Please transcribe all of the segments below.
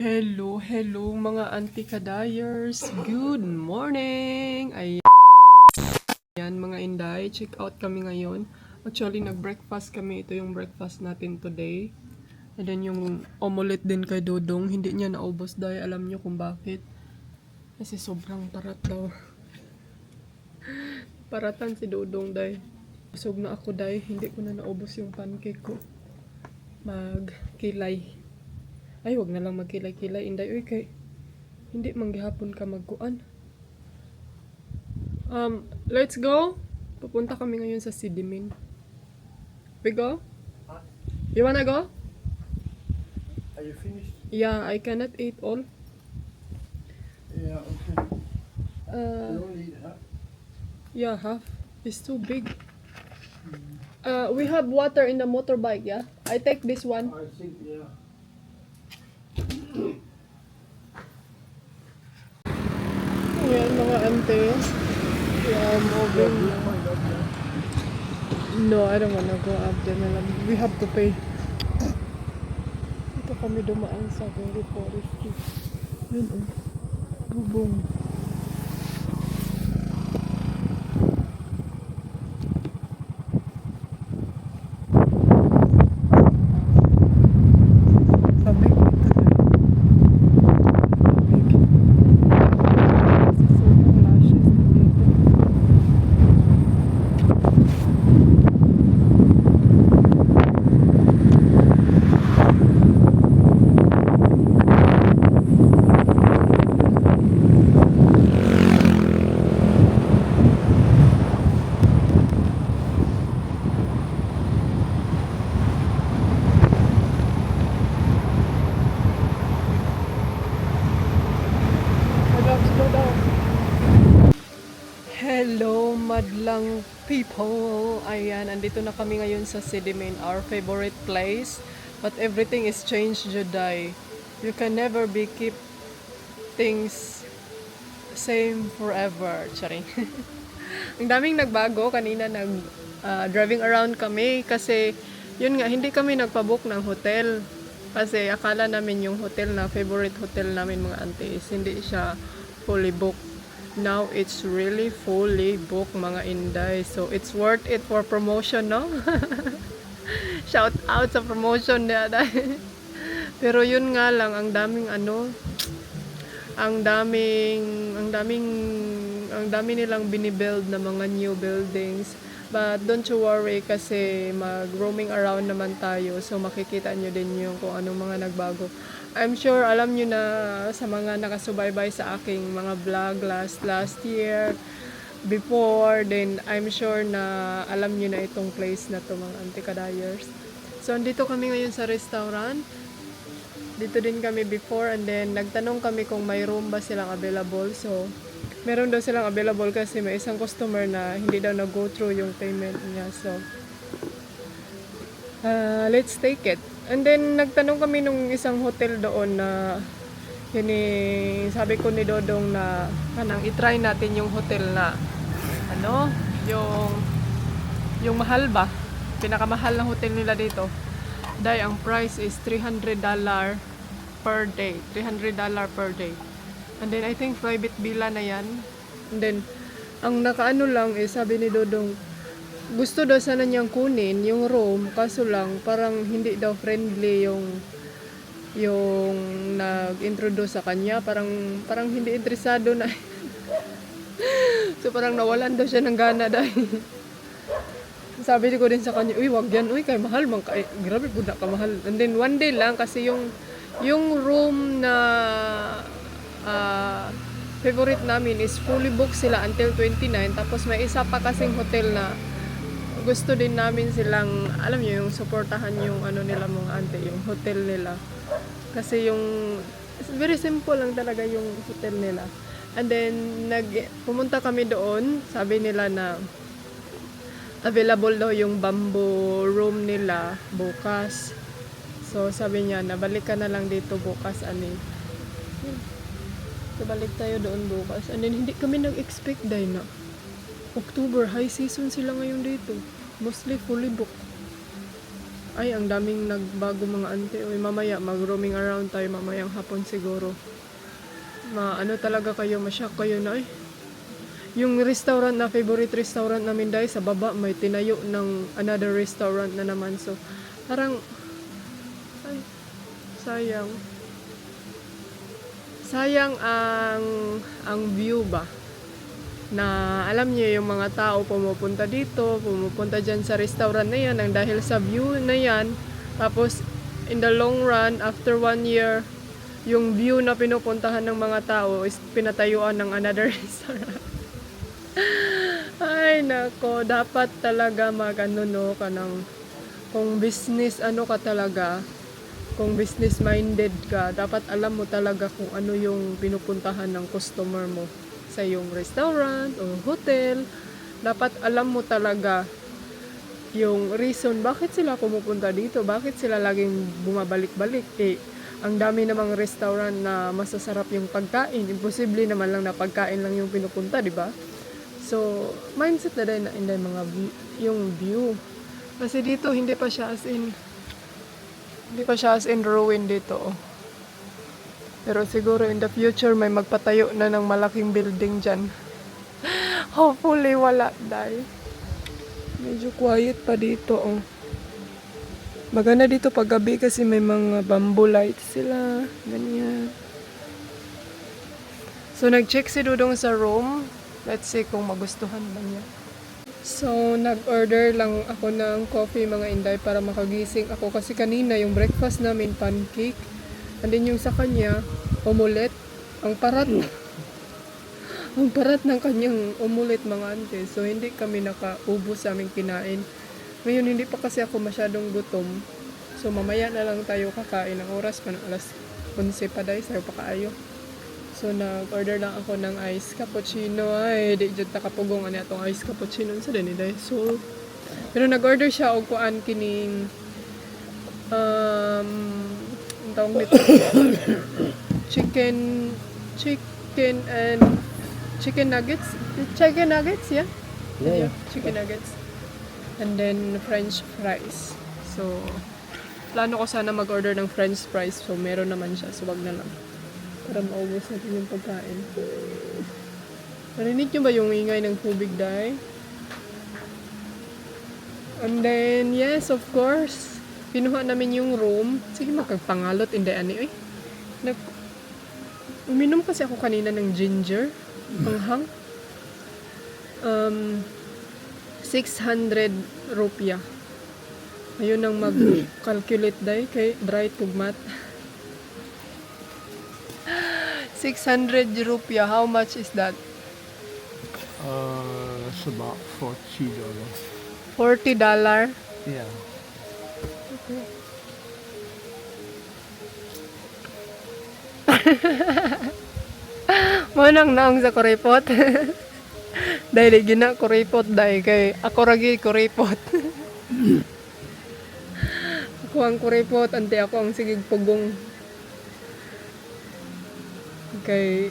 Hello, hello mga anti-kadayers. Good morning! Ayan mga inday, check out kami ngayon. Actually, nag-breakfast kami. Ito yung breakfast natin today. And then yung omelette din kay Dodong. Hindi niya naubos dahil alam niyo kung bakit. Kasi sobrang parat daw. Paratan si Dodong dahil. Busog na ako dahil hindi ko na naubos yung pancake ko. Magkilay. Ay, wag na lang magkilay-kilay. Inday, uy, kay hindi manggihapon ka magkuan. Let's go. Pupunta kami ngayon sa Sidimin. We go? You wanna go? Are you finished? Yeah, I cannot eat all. Yeah, okay. You only eat half? Yeah, half. It's too big. We have water in the motorbike, yeah? I take this one. I think, yeah. Ayan, mga ante. Yeah, moving. No, I don't wanna go up there. We have to pay. Ito kami dumaan sa very foresty. Yun, oh. Bubong. Sabik dito na. Sabik. Sobrang lashes na dito. Slow down. Hello, madlang people. Ayan, andito na kami ngayon sa Sidimin, our favorite place. But everything is changed, Juday. You can never be keep things same forever. Charing. Ang daming nagbago. Kanina driving around kami kasi yun nga, hindi kami nagpabook ng hotel. Kasi akala namin yung hotel na favorite hotel namin mga aunties, hindi siya fully booked. Now it's really fully booked mga inday. So it's worth it for promotion, no? Shout out sa promotion niya. Pero yun nga lang, ang daming ang dami nilang binibuild na mga new buildings. But don't you worry kasi mag-roaming around naman tayo. So makikita nyo din yung kung anong mga nagbago. I'm sure alam nyo na sa mga nakasubaybay sa aking mga vlog last year, before, then I'm sure na alam nyo na itong place na to mga anti-kadayers. So andito kami ngayon sa restaurant. Dito din kami before and then nagtanong kami kung may room ba silang available. So meron daw silang available kasi may isang customer na hindi daw nag-go through yung payment niya. So let's take it. And then nagtanong kami nung isang hotel doon na sabi ko ni Dodong na kanang i-try natin yung hotel na yung mahal ba, pinakamahal na hotel nila dito. Dahil ang price is $300 per day. $300 per day. And then I think private villa na yan. And then ang nakaano lang sabi ni Dodong, gusto daw sana niyang kunin yung room, kaso lang parang hindi daw friendly yung nag-introduce sa kanya, parang hindi interesado na. So parang nawalan daw siya ng gana dahil sabi ko din sa kanya, uy wag yan, uy kay mahal man kay, grabe po na kamahal. And then one day lang kasi yung room na favorite namin is fully booked sila until 29, tapos may isa pa kasing hotel na gusto din namin silang, alam niyo yung suportahan yung nila mga ante, yung hotel nila. Kasi very simple lang talaga yung hotel nila. And then pumunta kami doon, sabi nila na available daw yung bamboo room nila bukas. So sabi niya na balik ka na lang dito bukas So balik tayo doon bukas. And then hindi kami nag-expect dahil na October, high season sila ngayon dito. Mostly fully booked. Ay, ang daming nagbago mga ante. Uy, mamaya, mag-roaming around tayo mamayang hapon siguro. Ano talaga kayo, masyak kayo na Yung restaurant na favorite restaurant namin dahil sa baba may tinayo ng another restaurant na naman. So, parang ay, sayang. Sayang ang view ba? Na alam niyo yung mga tao pumupunta dito, pumupunta dyan sa restaurant na yan ang dahil sa view na yan. Tapos, in the long run, after 1 year, yung view na pinupuntahan ng mga tao is pinatayuan ng another restaurant. Ay, nako, dapat talaga mag-ano no, kung business ano ka talaga, kung business minded ka, dapat alam mo talaga kung ano yung pinupuntahan ng customer mo sa yung restaurant o hotel. Dapat alam mo talaga yung reason bakit sila pumupunta dito, bakit sila laging bumabalik-balik. Ang dami namang restaurant na masasarap yung pagkain, imposible naman lang na pagkain lang yung pinupunta, di ba? So, mindset na din na in mga yung view. Kasi dito hindi pa siya as in ruin dito. Pero siguro in the future may magpatayo na ng malaking building dyan. Hopefully wala dahil. Medyo quiet pa dito Maganda dito pag gabi kasi may mga bamboo lights sila. Ganyan. So nag-check si Dudong sa room. Let's see kung magustuhan ba niya. So, nag-order lang ako ng coffee mga inday para makagising ako. Kasi kanina yung breakfast namin, pancake. And then yung sa kanya, omelette. Ang parat ng kanyang omelette mga ante. So, hindi kami nakaubos sa aming kinain. Ngayon, hindi pa kasi ako masyadong gutom. So, mamaya na lang tayo kakain. Ang oras pa ng alas 11 pa dahil sayo pa kaayo. So, nag-order lang ako ng ice cappuccino. Ay, di dyan takapugong ano itong ice cappuccino sa din dahil. So, pero nag-order siya og kuan kining ang tawag nito chicken nuggets. Chicken nuggets, yeah? Yeah, chicken nuggets. And then french fries. So, plano ko sana mag-order ng french fries. So, meron naman siya. So, wag na lang. Para maubos natin yung pagkain. Narinig nyo ba yung ingay ng tubig dahil? And then, yes, of course, pinuha namin yung room. Sige, magkagpangalot, hindi ani. Uminom kasi ako kanina ng ginger. Anghang. 600 rupiah. Ayun ang mag-calculate dahil kay dry tugmat. 600 rupiah, how much is that? It's about $40. $40? Yeah. Okay. Manang naong sa kuripot. Dahil gina kuripot dahil kay ako ragi kuripot. Ako ang kuripot, ante ako ang sigig pugong. Kay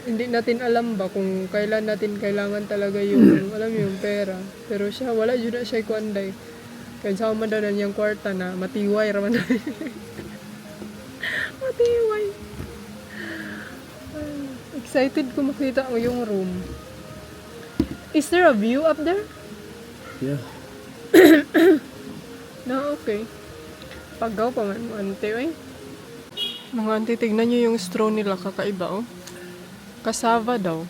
hindi natin alam ba kung kailan natin kailangan talaga yung alam yung pera. Pero siya wala jud na siya kuanday. Kaya sa man daw na niyang kwarta na matiway raman. Matiway. Excited ko makita ang yung room. Is there a view up there? Yeah. No, okay. Paggaw pa man ante oy. Mga auntie, tignan nyo yung straw nila, kakaiba, oh. Kasava daw.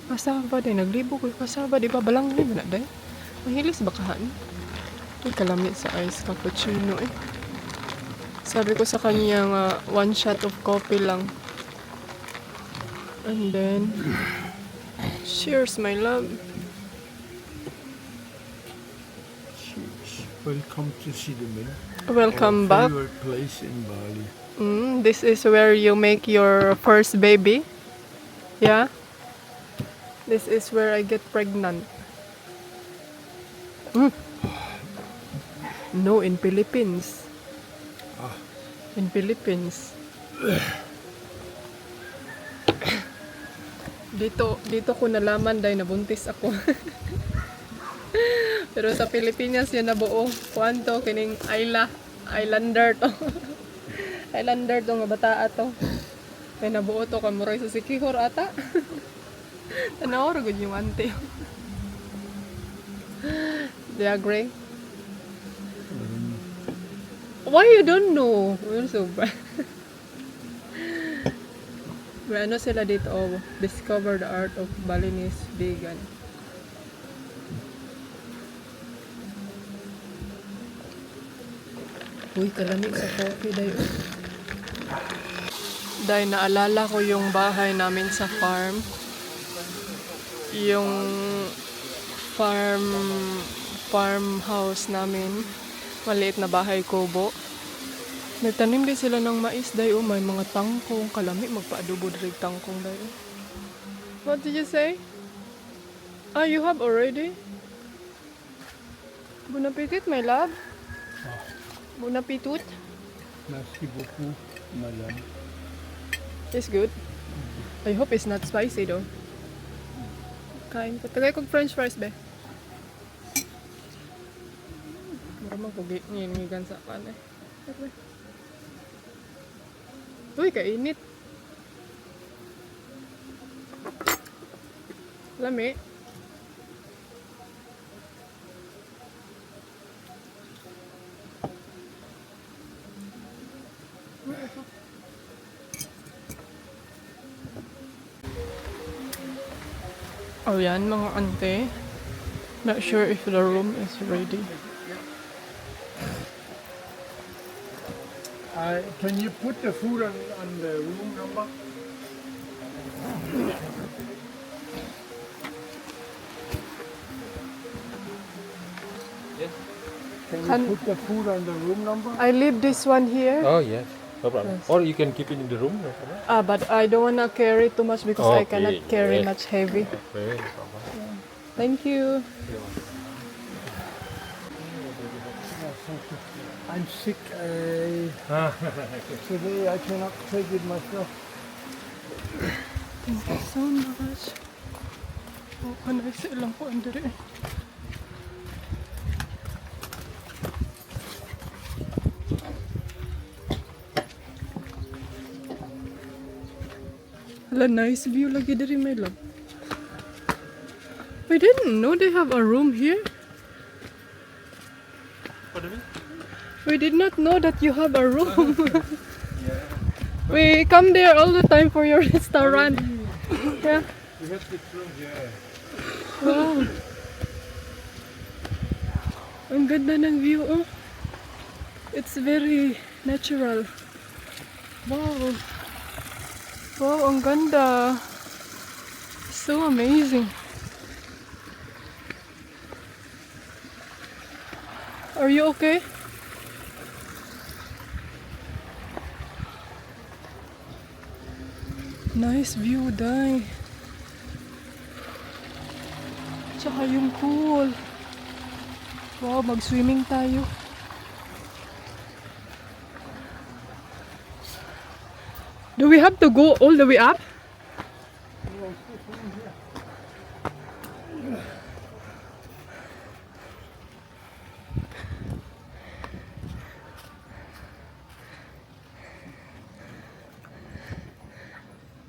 Kasava din, naglibo ko yung kasava, di ba? Balang mo na, day. Mahilis ba kahan? Ay, kalamit sa ice cappuccino, eh. Sabi ko sa kanya nga, 1 shot of coffee lang. And then, cheers, my love. Welcome to Sidemen. Welcome back. Favorite place in Bali. This is where you make your first baby. Yeah. This is where I get pregnant. No, in Philippines. In Philippines. Dito ko nalaman dahil nabuntis ako. Pero sa Pilipinas yan nabuo. Kuanto kining Islander to. Islander to nga bataa to. Kaya nabuo to kamuray sa Sikihor ata. Tanaw ra gud yung ante. Do you agree? Why you don't know? We're so bad. May ano sila dito, oh, discover the art of Balinese vegan. Uy, kalamig sa coffee, day. Day, naalala ko yung bahay namin sa farm. Yung farmhouse namin. Maliit na bahay kubo. Nagtanim din sila ng mais, day. Oh, may mga tangkong. Kalamig, magpa-adobo direct tangkong, day. What did you say? Ah, you have already? Bon appetit, my love. Bon appetit. Merci beaucoup, madame. It's good. I hope it's not spicy though. Kain ko. Tagay kong french fries, be. Mura ko nginigan sa pan eh. Uy, kainit. Lami. Oh, yan mga ante. Not sure if the room is ready. Can you put the food on the room number? Can you put the food on the room number? I leave this one here. Oh yes, no problem. Yes. Or you can keep it in the room, no problem. But I don't wanna carry too much because I Okay, cannot carry yes. much heavy. Okay, no problem. Thank you. I'm sick. Today I cannot take it myself. Thank you so much. Oh, kanay sa ilang po andire. Hala, nice view lagi diri, my love. I didn't know they have a room here. What do you mean? We did not know that you have a room. We come there all the time for your restaurant. Yeah. We have this room here. Wow. Ang ganda ng view, oh. It's very natural. Wow. Wow, ang ganda. So amazing. Are you okay? Nice view, Day. Tsaka yung pool. Wow, mag-swimming tayo. Do we have to go all the way up?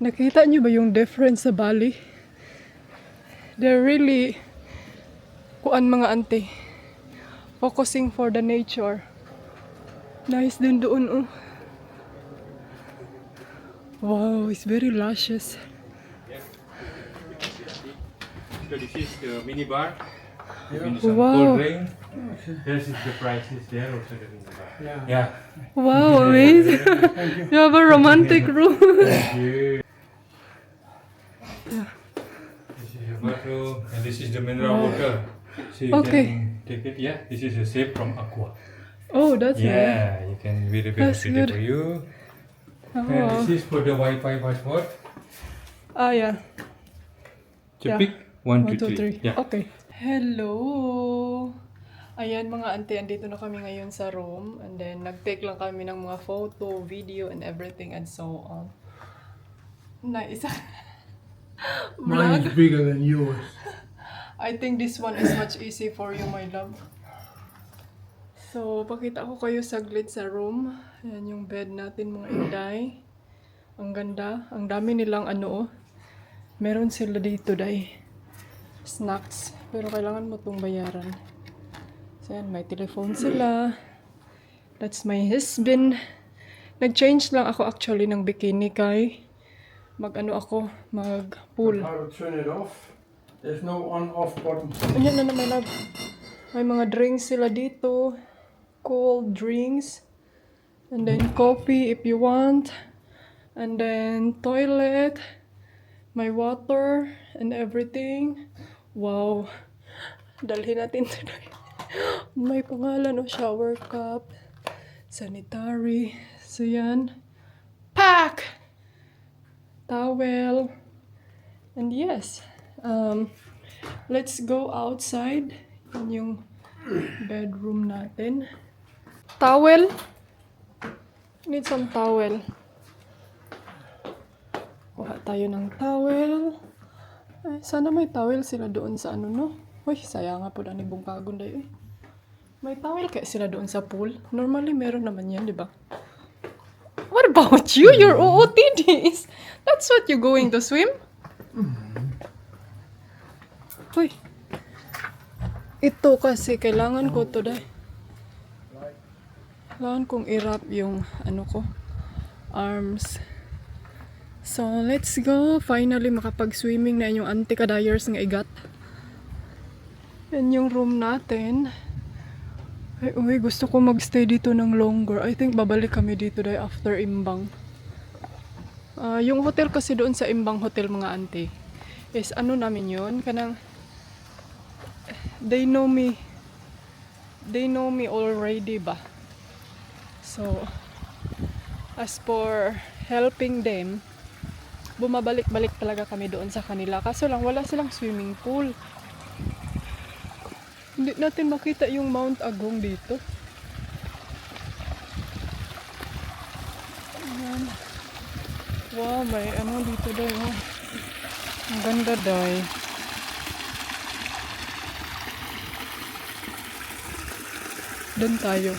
Nakita niyo ba yung difference sa Bali? They're really kuan mga ante. Focusing for the nature. Nice din doon, oh. Wow, it's very luscious. So this is the mini bar. You can Wow. cold drink. This is the prices there, also the mini bar. Yeah. Wow, amazing. You have a romantic room. Yeah. This is your bathroom, and this is the mineral water. So you Okay. can take it. Yeah, this is a save from Aqua. Oh, that's nice. Yeah, you can very That's benefit good. for you. And Oh. this is for the Wi-Fi password. Ah, yeah. So Yeah. pick 1, 1, 2, 3. 2, 3. Yeah. Okay. Hello! Ayan mga auntie, andito na kami ngayon sa room. And then, nag-take lang kami ng mga photo, video, and everything, and so on. Nice. Mine is bigger than yours. I think this one is much easy for you, my love. So, pakita ko kayo saglit sa room. Ayan yung bed natin, mga inday. Ang ganda. Ang dami nilang ano, oh. Meron sila dito, day. Snacks. Pero kailangan mo itong bayaran. So, ayan, may telephone sila. That's my husband. Nag-change lang ako actually ng bikini kay mag-pool. How to turn it off? There's no on-off button. Ayan na naman, love. May mga drinks sila dito. Cold drinks. And then coffee if you want. And then toilet. My water and everything. Wow. Dalhin natin ito. May pangalan o shower cup. Sanitary. So yan. Pack! Towel. And yes. Let's go outside. Yan yung bedroom natin. Towel. Need some towel. Kuha tayo ng towel. Ay, sana may towel sila doon sa ano, no? Uy, sayang nga po na ni Bungkagon dayo eh. May towel kaya sila doon sa pool? Normally, meron naman yan, di ba? What about you? Your OOTDs? That's what you going to swim? Uy. Ito kasi, kailangan ko to dahil. Kailangan kong i-wrap yung, ano ko, arms. So, let's go. Finally, makapag-swimming na yung anti-kadayers ng igat. Yan yung room natin. Ay, uy, gusto ko magstay dito ng longer. I think babalik kami dito dahil after Imbang. Yung hotel kasi doon sa Imbang Hotel, mga auntie, is ano namin yun? Kanang, they know me. They know me already ba? So, as for helping them, bumabalik-balik talaga kami doon sa kanila. Kaso lang, wala silang swimming pool. Hindi natin makita yung Mount Agong dito. Ayan. Wow, may ano dito daw. Oh. Ang ganda daw. Doon tayo.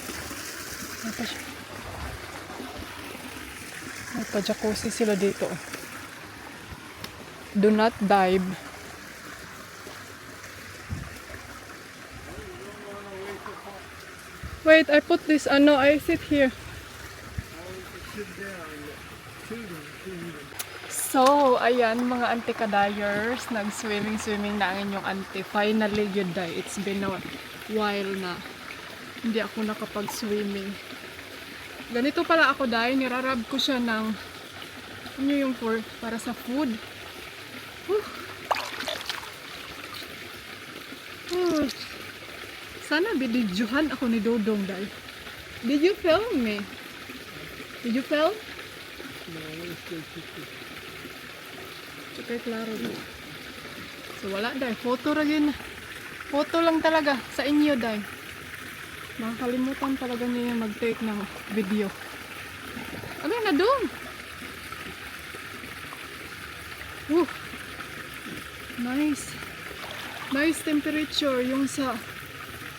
May pa-jacuzzi sila dito. Do not dive. Wait, I put this, I sit here. So, ayan, mga anti-kadayers, nag-swimming na ang inyong auntie. Finally, yun day. It's been a while na. Hindi ako nakapag-swimming. Ganito pala ako day, nirarab ko siya ng, ano yung para sa food. Sana bididyohan ako ni Dodong dahil. Did you film me? Did you film? No, it's still picture. Okay, klaro. So wala dahil. Photo rin. Photo lang talaga sa inyo dahil. Makakalimutan talaga niya mag-take ng video. Abay na doon. Nice. Nice temperature yung sa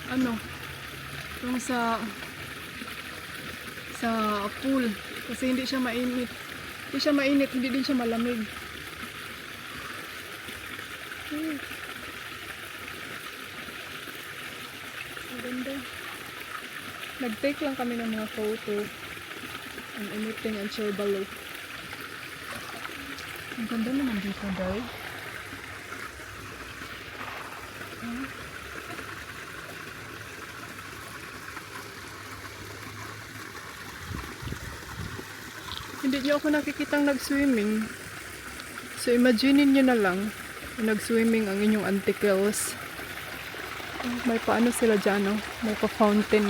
yung sa pool kasi hindi siya mainit. Hindi siya mainit, hindi din siya malamig. Maganda. Nag-take lang kami ng mga photo and anything and share below. Ang ganda naman dito, guys. Hindi niyo ako nakikitang nag-swimming. So, imagine niyo na lang nag-swimming ang inyong antikels. May paano sila dyan, no? May pa-fountain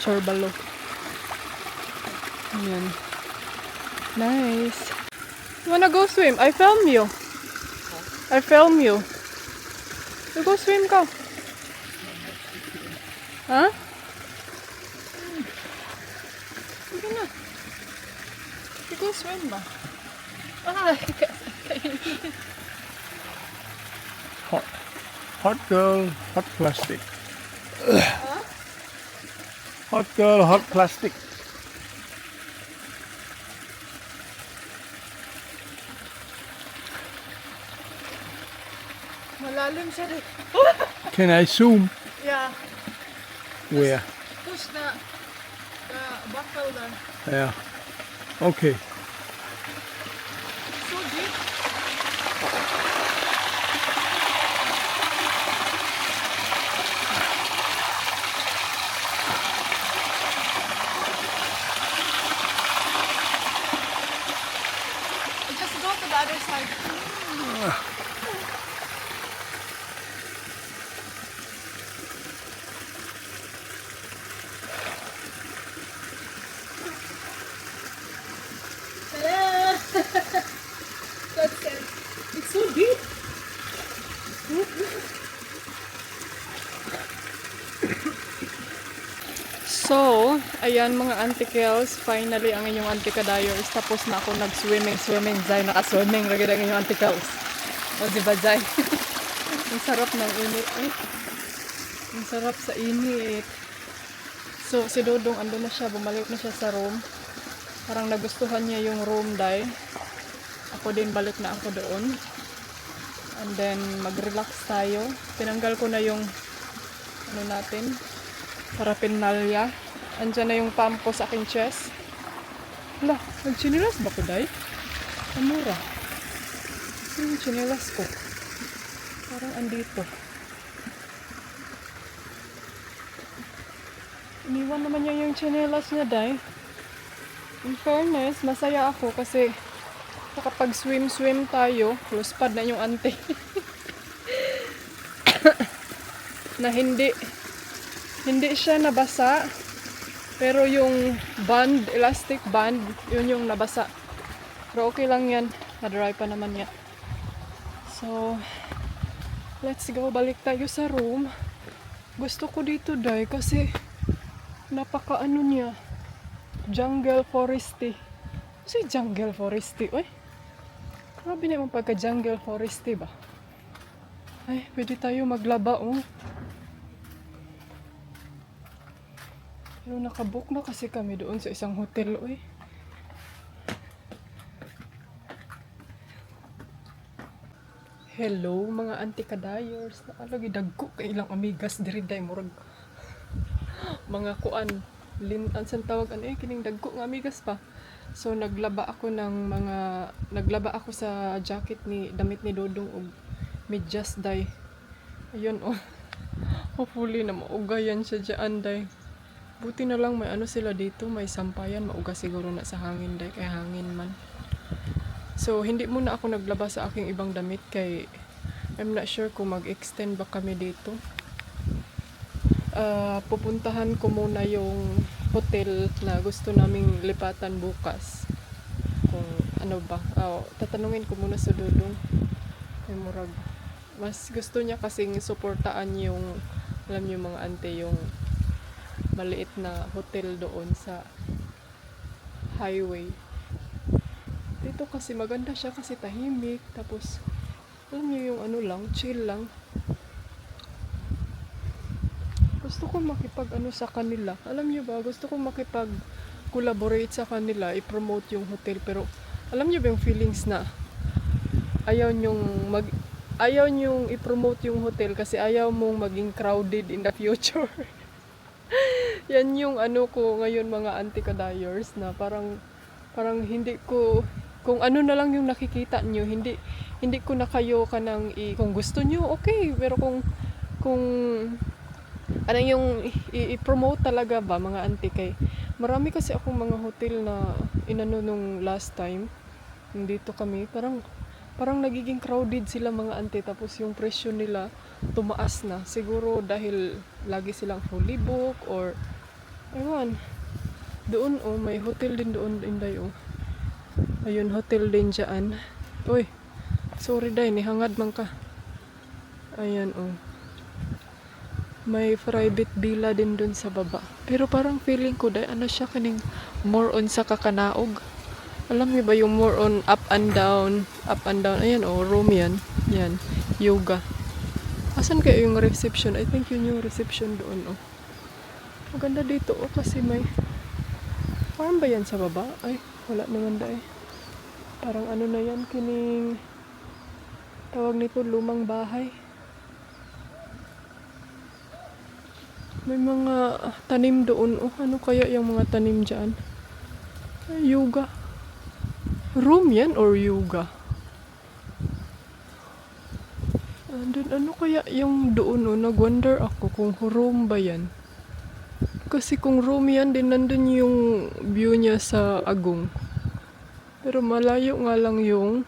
chorbalo. Ayan. Nice. You wanna go swim? I film you. I film you. You go swim ka. Ha? Sige na. You go swim ba? Ay, hot. Hot girl, hot plastic. Hot girl, hot plastic. Malalim siya rin. Can I zoom? Yeah, Where? push the buckle there. Yeah. Okay. So deep. Just go to the other side. That's it. It's so deep. So, ayan mga auntie Kels, finally ang inyong auntie Kadayers. Tapos na ako nag-swimming. Zay, naka-swimming. Ragad ang inyong auntie Kels. O diba, Zay? Ang sarap ng init. Eh. Ang sarap sa init. So, si Dodong, ando na siya. Bumalik na siya sa room. Parang nagustuhan niya yung room, Day. Ako din, balik na ako doon. And then, mag-relax tayo. Tinanggal ko na yung ano natin, paraphernalia. Andyan na yung pampo sa aking chest. Hala, nag-chinilas ba ko, Day? Amura. Yung chinilas ko. Parang andito. Iniwan naman niya yung chinilas niya, Day. In fairness, masaya ako kasi nakapag-swim tayo. Close pad na yung auntie. Na hindi siya nabasa. Pero yung band, elastic band, yun yung nabasa. Pero okay lang yan. Na-dry pa naman yan. So, let's go. Balik tayo sa room. Gusto ko dito, Day, kasi napaka-ano niya. Jungle foresty. Kasi jungle foresty, oy. Grabe naman pagka-jungle foresty ba? Ay, pwede tayo maglaba, oh. Pero nakabook na kasi kami doon sa isang hotel, oy. Hello, mga auntie Kadayers. Nakalagi dagko kay ilang amigas diri day murag. Mga kuan, ansan tawag ano kining dagko nga amigas pa. So naglaba ako sa jacket ni damit ni Dodong og medyas day. Ayun oh. Hopefully na maugayan siya diyan day. Buti na lang may ano sila dito, may sampayan, mauga siguro na sa hangin day kay hangin man. So hindi muna ako naglaba sa aking ibang damit kay I'm not sure kung mag-extend ba kami dito. Pupuntahan ko muna yung hotel na gusto naming lipatan bukas. Kung ano ba. Tatanungin ko muna sa Dodong. Ay murag. Mas gusto niya kasing suportaan yung, alam niyo mga ante, yung maliit na hotel doon sa highway. Dito kasi maganda siya kasi tahimik. Tapos, alam niyo yung ano lang, chill lang. Gusto ko makipag-ano sa kanila. Alam niyo ba, gusto ko makipag-collaborate sa kanila, i-promote yung hotel. Pero, alam niyo ba yung feelings na ayaw niyong i-promote yung hotel kasi ayaw mong maging crowded in the future. Yan yung ano ko ngayon mga auntie Kadayers na parang hindi ko, kung ano na lang yung nakikita niyo, hindi ko na kayo kanang kung gusto niyo, okay. Pero kung ano yung i-promote talaga ba mga auntie, kay marami kasi akong mga hotel na inano nung last time dito kami, parang nagiging crowded sila mga auntie, tapos yung presyo nila tumaas na siguro dahil lagi silang fully book or ewan. Doon oh, may hotel din doon Inday oh. Ayun, hotel din dyan. Uy, sorry day, nihangad man ka. Ayan oh. May private villa din dun sa baba. Pero parang feeling ko day, ano siya kaning more on sa kakanaog. Alam niyo ba yung more on up and down. Ayan oh, room yan. Yan, yoga. Asan kaya yung reception? I think yun yung reception doon, oh. Maganda dito, oh, kasi may... Parang ba yan sa baba? Ay, wala naman dahil. Parang ano na yan, kining... Tawag nito, lumang bahay. May mga tanim doon, oh. Ano kaya yung mga tanim dyan? Ay, yoga. Room yan or yoga? And then, ano kaya yung doon, oh? Nag-wonder ako kung room ba yan. Kasi kung room yan, din nandun yung view niya sa Agong. Pero malayo nga lang yung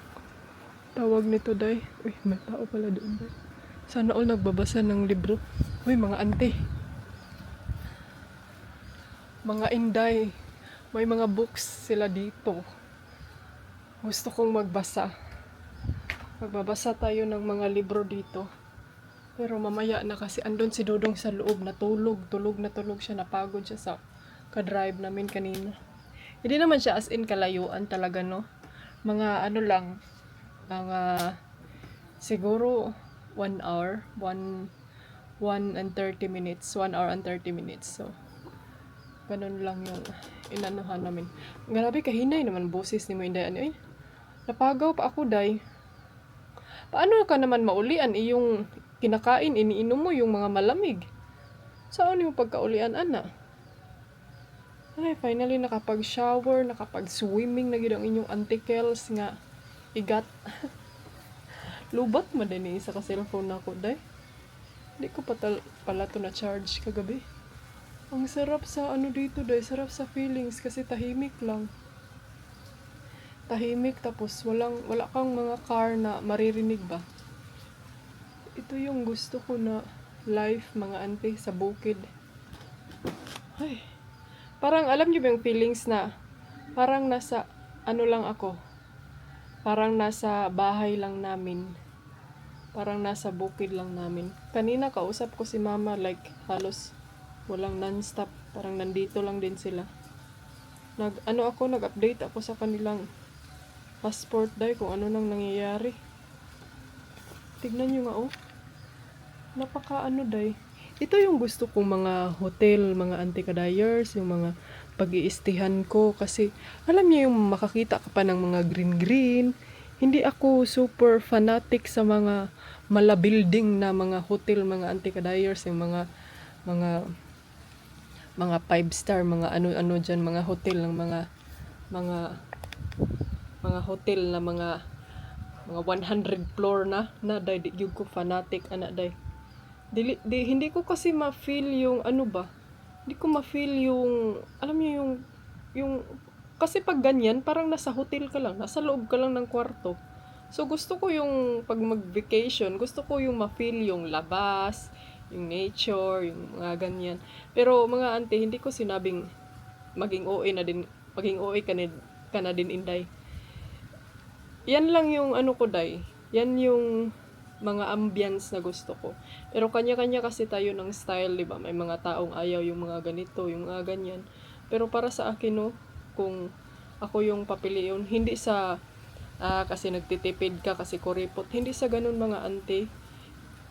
tawag nito, day. Uy, may tao pala doon, day. Sana all nagbabasa ng libro. Uy, mga ante. Mga inday. May mga books sila dito. Gusto kong magbasa. Magbabasa tayo ng mga libro dito. Pero mamaya na kasi andun si Dodong sa loob, natulog. Tulog na tulog siya, napagod siya sa ka-drive namin kanina. Hindi naman siya as in kalayuan talaga, no? Mga ano lang, mga siguro 1 hour, 1 and 30 minutes, 1 hour and 30 minutes. So, ganun lang yung inanuhan namin. Grabe, kahinay naman boses ni mo, Inday. Ano, napagaw pa ako, day. Paano ka naman maulian? Iyong kinakain, iniinom mo yung mga malamig. Saan yung pagkaulian, ana? Ay, finally nakapag-shower, nakapag-swimming na gid ang inyong antikels nga igat. Lubat man din isa ka cellphone nako, day. Hindi ko pala to na charge kagabi. Ang sarap sa ano dito, day. Sarap sa feelings kasi tahimik lang. Tahimik tapos wala kang mga car na maririnig ba. Ito yung gusto ko na life, mga ante, sa bukid. Ay, parang alam niyo ba yung feelings na parang nasa ano lang ako. Parang nasa bahay lang namin. Parang nasa bukid lang namin. Kanina kausap ko si mama, like halos walang non-stop. Parang nandito lang din sila. Nag-update ako sa kanilang passport, day, kung ano nang nangyayari. Tignan nyo nga, oh. Napaka ano, day. Ito yung gusto kong mga hotel, mga anti-kadayers, yung mga pag-iistihan ko. Kasi, alam niyo yung makakita ka pa ng mga green-green. Hindi ako super fanatic sa mga mala-building na mga hotel, mga anti-kadayers, yung mga 5-star, mga ano-ano dyan, mga hotel ng mga hotel na mga 100 floor na day, di gyud ko fanatic ana, day. Hindi ko kasi ma-feel yung ano ba, hindi ko ma-feel yung alam niyo yung kasi pag ganyan parang nasa hotel ka lang, nasa loob ka lang ng kwarto. So gusto ko yung pag mag-vacation, gusto ko yung ma-feel yung labas, yung nature, yung mga ganyan. Pero mga ante, hindi ko sinabing maging OA ka na din, Inday. Yan lang yung ano ko, day. Yan yung mga ambience na gusto ko. Pero kanya-kanya kasi tayo ng style, di ba? May mga taong ayaw yung mga ganito, yung mga ganyan. Pero para sa akin, no, kung ako yung papiliin, hindi sa kasi nagtitipid ka, kasi kuripot. Hindi sa ganun, mga ante.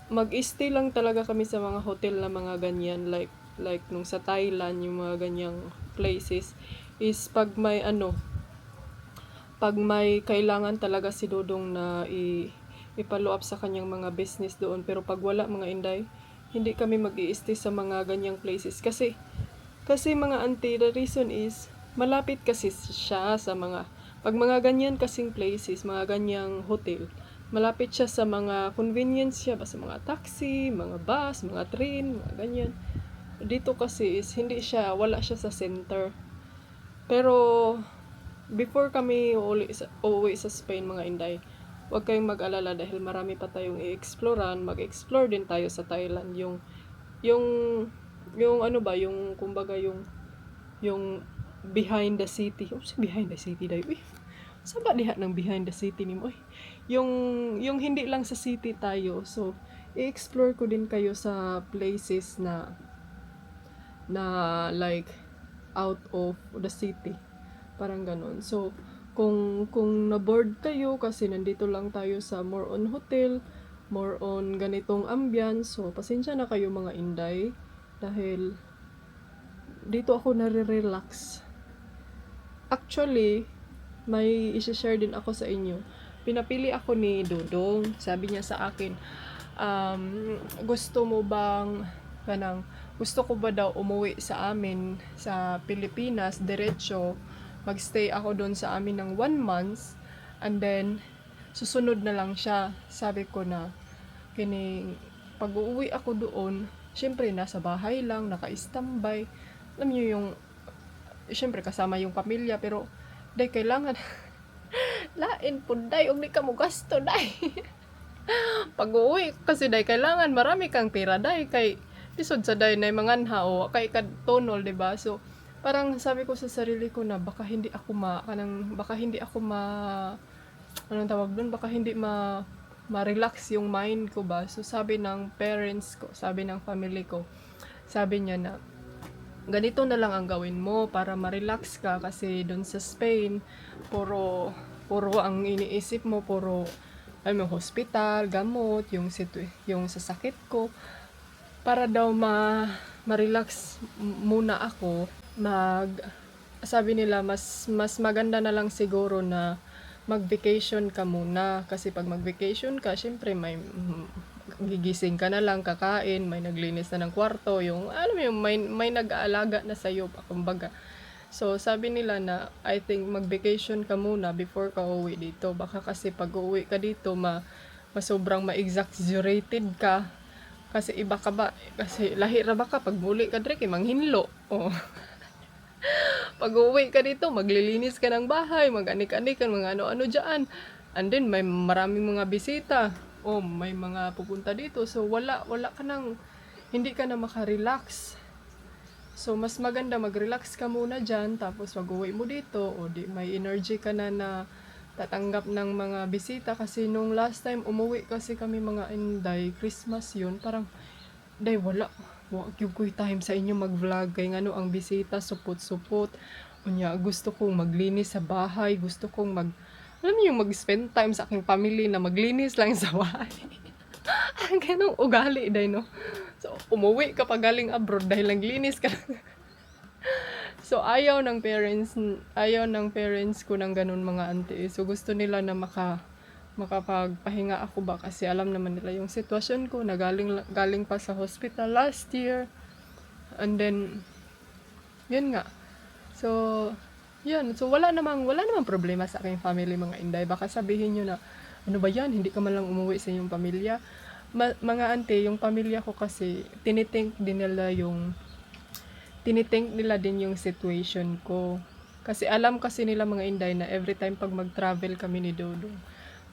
Mag-stay lang talaga kami sa mga hotel na mga ganyan. Like nung sa Thailand, yung mga ganyang places. Is pag may kailangan talaga si Dodong na i-follow up sa kanyang mga business doon. Pero pag wala, mga Inday, hindi kami mag-i-stay sa mga ganyang places. Kasi mga auntie, the reason is, malapit kasi siya sa pag mga ganyan kasing places, mga ganyang hotel, malapit siya sa mga convenience siya, sa mga taxi, mga bus, mga train, mga ganyan. Dito kasi is, wala siya sa center. Pero, before kami uuwi sa Spain, mga Inday, huwag kayong mag-alala dahil marami pa tayong i-explorean. Mag-explore din tayo sa Thailand. Yung ano ba, yung kumbaga yung behind the city. Oh, behind the city, day. Uy, saan ba diha ng behind the city ni mo? Yung hindi lang sa city tayo. So, i-explore ko din kayo sa places na like out of the city. Parang ganon. So, kung na-bored kayo kasi nandito lang tayo sa more on hotel, more on ganitong ambience. So, pasensya na kayo mga Inday dahil dito ako nare-relax. Actually, may i-share din ako sa inyo. Pinapili ako ni Dodong. Sabi niya sa akin, gusto mo bang, gusto ko ba daw umuwi sa amin sa Pilipinas, diretso, magstay ako doon sa amin ng 1 month, and then, susunod na lang siya. Sabi ko na, pag uuwi ako doon, syempre nasa bahay lang, naka-standby. Alam niyo yung, syempre kasama yung pamilya, pero, day, kailangan, lain po, day, huwag di ka mo gasto, day. Pag uuwi, kasi day, kailangan marami kang pera, day, kay, lisod sa day na manganha, o kay katonol, diba? So, parang sabi ko sa sarili ko na, baka hindi ako anong tawag doon, baka hindi ma-relax yung mind ko ba. So, sabi ng parents ko, sabi ng family ko, sabi niya na, ganito na lang ang gawin mo para ma-relax ka kasi doon sa Spain, puro ang iniisip mo, hospital, gamot, yung sa sakit ko. Para daw ma-relax muna ako, sabi nila, mas maganda na lang siguro na mag-vacation ka muna. Kasi pag mag-vacation ka, syempre may gigising ka na lang, kakain, may naglinis na ng kwarto, alam mo yung may nag-aalaga na sa'yo, kumbaga. So, sabi nila na, I think mag-vacation ka muna before ka uwi dito. Baka kasi pag uwi ka dito, sobrang ma-exaggerated ka. Kasi iba ka ba, kasi lahi ra ba ka, pag muli ka dre, manghinlo. Oh. Pag uwi ka dito, maglilinis ka ng bahay, mag-anik-anikan, mga ano-ano dyan. And then, may maraming mga bisita. Oh, may mga pupunta dito. So, hindi ka na makarelax. So, mas maganda mag-relax ka muna dyan. Tapos, mag-uwi mo dito. O, may energy ka na tatanggap ng mga bisita. Kasi nung last time, umuwi kasi kami mga Inday, Christmas yun. Parang, day, wala yung time sa inyo mag-vlog. Kaya ang bisita, supot-supot. Unya, gusto kong maglinis sa bahay. Gusto kong alam niyo, mag-spend time sa aking family na maglinis lang sa bahay. Ganong ugali, day, no? So, umuwi ka pa galing abroad dahil naglinis ka. So, ayaw ng parents ko ng ganun mga auntie. So, gusto nila na makapagpahinga ako ba kasi alam naman nila yung sitwasyon ko na galing pa sa hospital last year. And then, yun nga. So, yun. So, wala namang problema sa aking family, mga Inday. Baka sabihin nyo na, ano ba yan? Hindi ka man lang umuwi sa inyong pamilya. Mga ante, yung pamilya ko kasi, tinitink nila din yung situation ko. Kasi alam kasi nila mga Inday na every time pag mag-travel kami ni Dodo,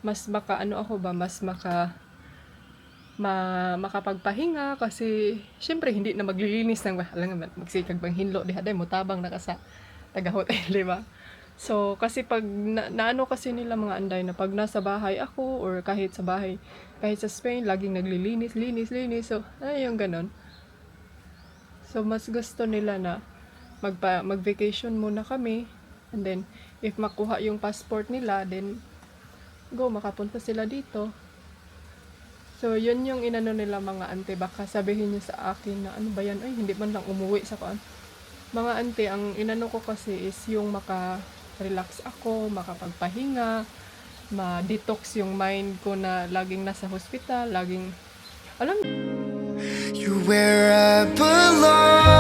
mas makapagpahinga kasi, syempre, hindi na maglilinis ng magsikag bang hinlo, dihaday mo tabang nakasa taga-hotel, di ba? So, kasi pag naano kasi nila mga Anday na pag nasa bahay ako or kahit sa Spain, laging naglilinis. So, yung ganon. So, mas gusto nila na mag-vacation muna kami. And then, if makuha yung passport nila, then makapunta sila dito. So, yun yung inano nila mga ante. Baka sabihin nyo sa akin na, ano ba yan? Ay, hindi man lang umuwi sa kuan. Mga ante, ang inano ko kasi is yung maka-relax ako, makapagpahinga, ma-detox yung mind ko na laging nasa hospital, laging, alam You're where I belong.